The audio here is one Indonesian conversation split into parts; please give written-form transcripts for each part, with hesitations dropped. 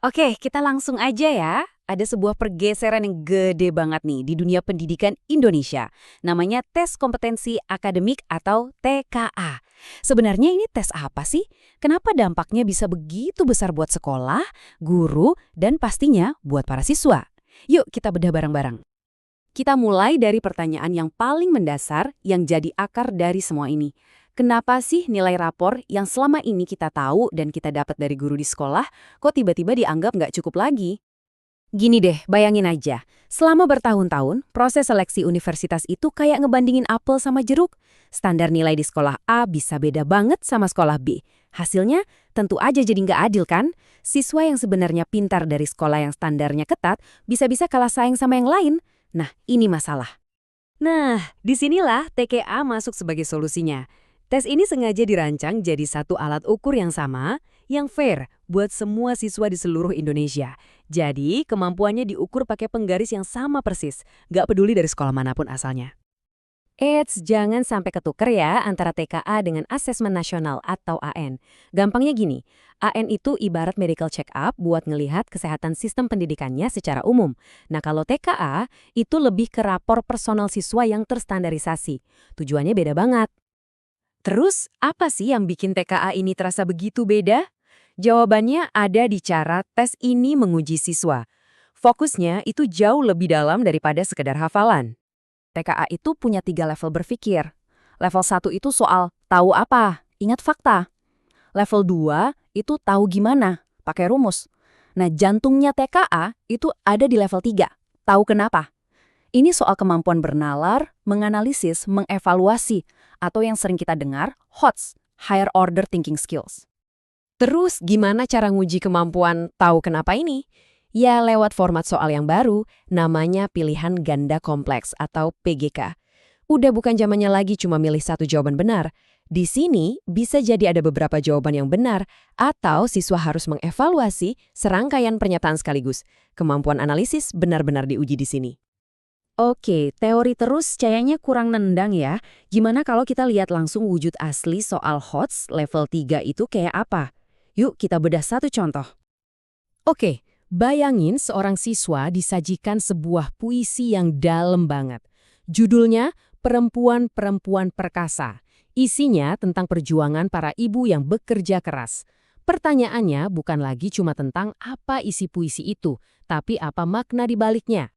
Oke, kita langsung aja ya. Ada sebuah pergeseran yang gede banget nih di dunia pendidikan Indonesia. Namanya Tes Kompetensi Akademik atau TKA. Sebenarnya ini tes apa sih? Kenapa dampaknya bisa begitu besar buat sekolah, guru, dan pastinya buat para siswa? Yuk kita bedah bareng-bareng. Kita mulai dari pertanyaan yang paling mendasar yang jadi akar dari semua ini. Kenapa sih nilai rapor yang selama ini kita tahu dan kita dapat dari guru di sekolah, kok tiba-tiba dianggap nggak cukup lagi? Gini deh, bayangin aja. Selama bertahun-tahun, proses seleksi universitas itu kayak ngebandingin apel sama jeruk. Standar nilai di sekolah A bisa beda banget sama sekolah B. Hasilnya tentu aja jadi nggak adil kan? Siswa yang sebenarnya pintar dari sekolah yang standarnya ketat bisa-bisa kalah saing sama yang lain. Nah, ini masalah. Nah, disinilah TKA masuk sebagai solusinya. Tes ini sengaja dirancang jadi satu alat ukur yang sama, yang fair buat semua siswa di seluruh Indonesia. Jadi, kemampuannya diukur pakai penggaris yang sama persis, nggak peduli dari sekolah manapun asalnya. Eits, jangan sampai ketuker ya antara TKA dengan Asesmen Nasional atau AN. Gampangnya gini, AN itu ibarat medical check-up buat ngelihat kesehatan sistem pendidikannya secara umum. Nah kalau TKA, itu lebih ke rapor personal siswa yang terstandarisasi. Tujuannya beda banget. Terus, apa sih yang bikin TKA ini terasa begitu beda? Jawabannya ada di cara tes ini menguji siswa. Fokusnya itu jauh lebih dalam daripada sekedar hafalan. TKA itu punya 3 level berpikir. Level 1 itu soal tahu apa, ingat fakta. Level 2 itu tahu gimana, pakai rumus. Nah, jantungnya TKA itu ada di level 3, tahu kenapa. Ini soal kemampuan bernalar, menganalisis, mengevaluasi, atau yang sering kita dengar, HOTS, Higher Order Thinking Skills. Terus gimana cara nguji kemampuan tahu kenapa ini? Ya lewat format soal yang baru, namanya pilihan ganda kompleks atau PGK. Udah bukan zamannya lagi cuma milih satu jawaban benar. Di sini bisa jadi ada beberapa jawaban yang benar, atau siswa harus mengevaluasi serangkaian pernyataan sekaligus. Kemampuan analisis benar-benar diuji di sini. Oke, teori terus kayaknya kurang nendang ya. Gimana kalau kita lihat langsung wujud asli soal HOTS level 3 itu kayak apa? Yuk kita bedah satu contoh. Oke, bayangin seorang siswa disajikan sebuah puisi yang dalam banget. Judulnya Perempuan-Perempuan Perkasa. Isinya tentang perjuangan para ibu yang bekerja keras. Pertanyaannya bukan lagi cuma tentang apa isi puisi itu, tapi apa makna di baliknya.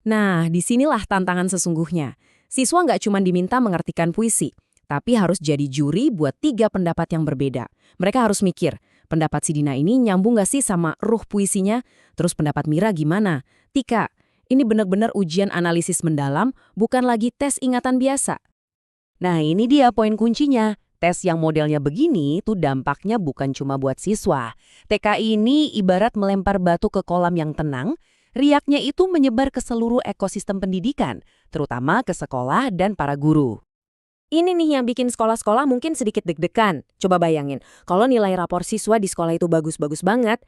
Nah, disinilah tantangan sesungguhnya. Siswa nggak cuma diminta mengartikan puisi, tapi harus jadi juri buat 3 pendapat yang berbeda. Mereka harus mikir, pendapat si Dina ini nyambung nggak sih sama ruh puisinya? Terus pendapat Mira gimana? Tika, ini benar-benar ujian analisis mendalam, bukan lagi tes ingatan biasa. Nah, ini dia poin kuncinya. Tes yang modelnya begini tuh dampaknya bukan cuma buat siswa. TKI ini ibarat melempar batu ke kolam yang tenang, riaknya itu menyebar ke seluruh ekosistem pendidikan, terutama ke sekolah dan para guru. Ini nih yang bikin sekolah-sekolah mungkin sedikit deg-degan. Coba bayangin, kalau nilai rapor siswa di sekolah itu bagus-bagus banget,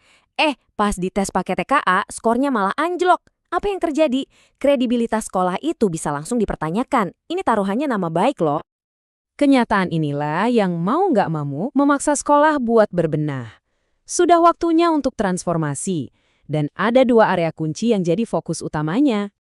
pas dites pakai TKA, skornya malah anjlok. Apa yang terjadi? Kredibilitas sekolah itu bisa langsung dipertanyakan. Ini taruhannya nama baik loh. Kenyataan inilah yang mau nggak mau memaksa sekolah buat berbenah. Sudah waktunya untuk transformasi. Dan ada 2 area kunci yang jadi fokus utamanya.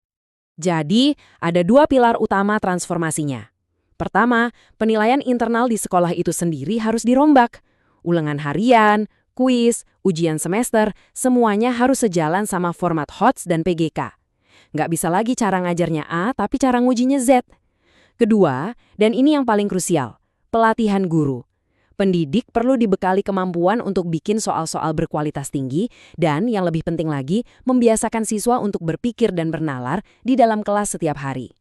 Jadi, ada 2 pilar utama transformasinya. Pertama, penilaian internal di sekolah itu sendiri harus dirombak. Ulangan harian, kuis, ujian semester, semuanya harus sejalan sama format HOTS dan PGK. Nggak bisa lagi cara ngajarnya A, tapi cara ngujinya Z. Kedua, dan ini yang paling krusial, pelatihan guru. Pendidik perlu dibekali kemampuan untuk bikin soal-soal berkualitas tinggi dan yang lebih penting lagi, membiasakan siswa untuk berpikir dan bernalar di dalam kelas setiap hari.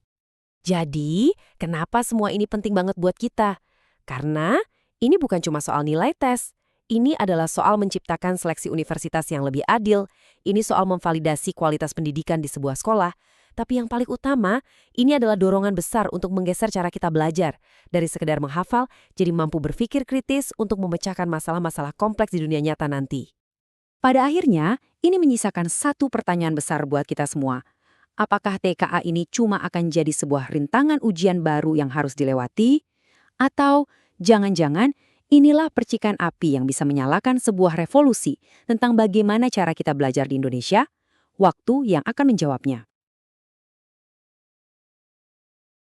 Jadi, kenapa semua ini penting banget buat kita? Karena ini bukan cuma soal nilai tes. Ini adalah soal menciptakan seleksi universitas yang lebih adil. Ini soal memvalidasi kualitas pendidikan di sebuah sekolah. Tapi yang paling utama, ini adalah dorongan besar untuk menggeser cara kita belajar. Dari sekedar menghafal, jadi mampu berpikir kritis untuk memecahkan masalah-masalah kompleks di dunia nyata nanti. Pada akhirnya, ini menyisakan satu pertanyaan besar buat kita semua. Apakah TKA ini cuma akan jadi sebuah rintangan ujian baru yang harus dilewati? Atau jangan-jangan Inilah percikan api yang bisa menyalakan sebuah revolusi tentang bagaimana cara kita belajar di Indonesia, waktu yang akan menjawabnya.